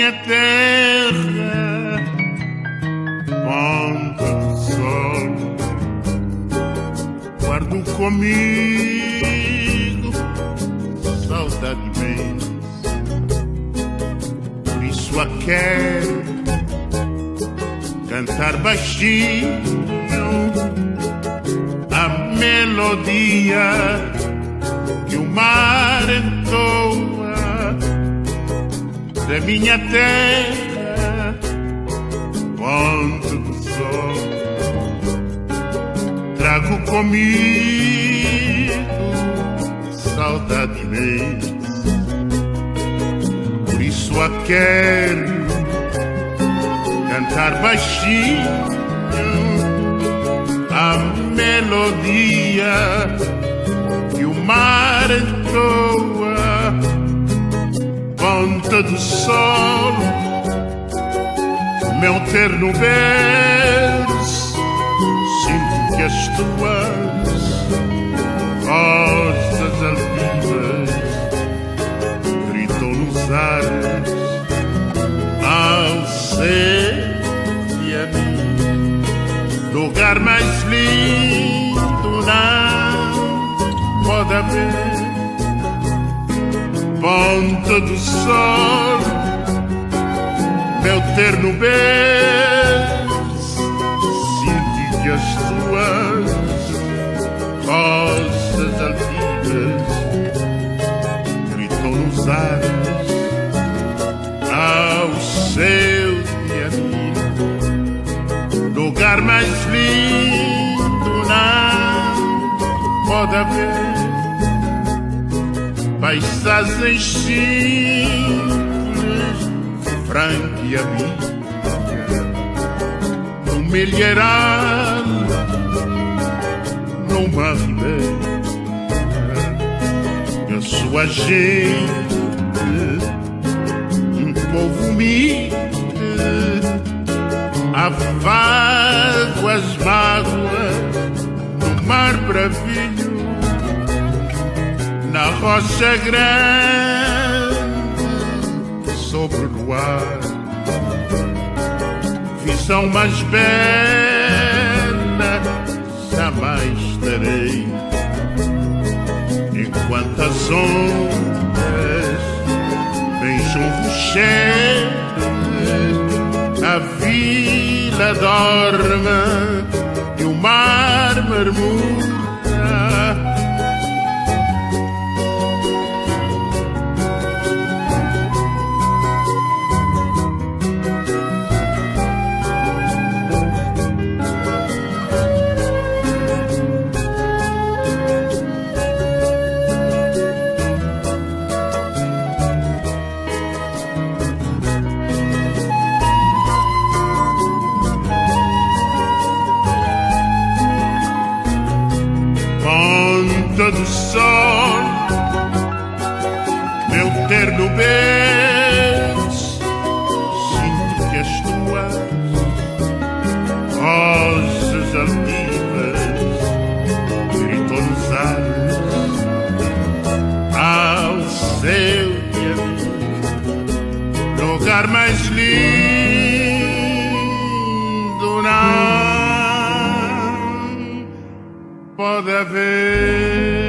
minha terra, ponta do sol, guardo comigo saudade imensa. Por isso a quero cantar baixinho a melodia que o mar entoa da minha terra, ponte do sol. Trago comigo saudade imensa, por isso a quero cantar baixinho a melodia que o mar entoa, ponta do sol, meu terno berço. Sinto que as tuas costas altivas gritam nos ares ao ser e a mim. Lugar mais lindo não pode haver, ponta do sol, meu terno berço. Sinto que as tuas costas altivas gritam nos ares ao seu dia a mim. Lugar mais lindo não pode haver, paisagens simples, franca e amiga, num milharal, numa ribeira, a sua gente, um povo humilde, afago as mágoas no mar bravinho, na rocha grande, sobre o luar. Visão mais bela jamais terei, enquanto as ondas beijam rochedos, a vila dorme e o mar murmura. Ponta do sol, meu terno berço. Sinto que as tuas rosas altivas gritam nos ares ao seu dia a mim. Lugar mais lindo não pode haver.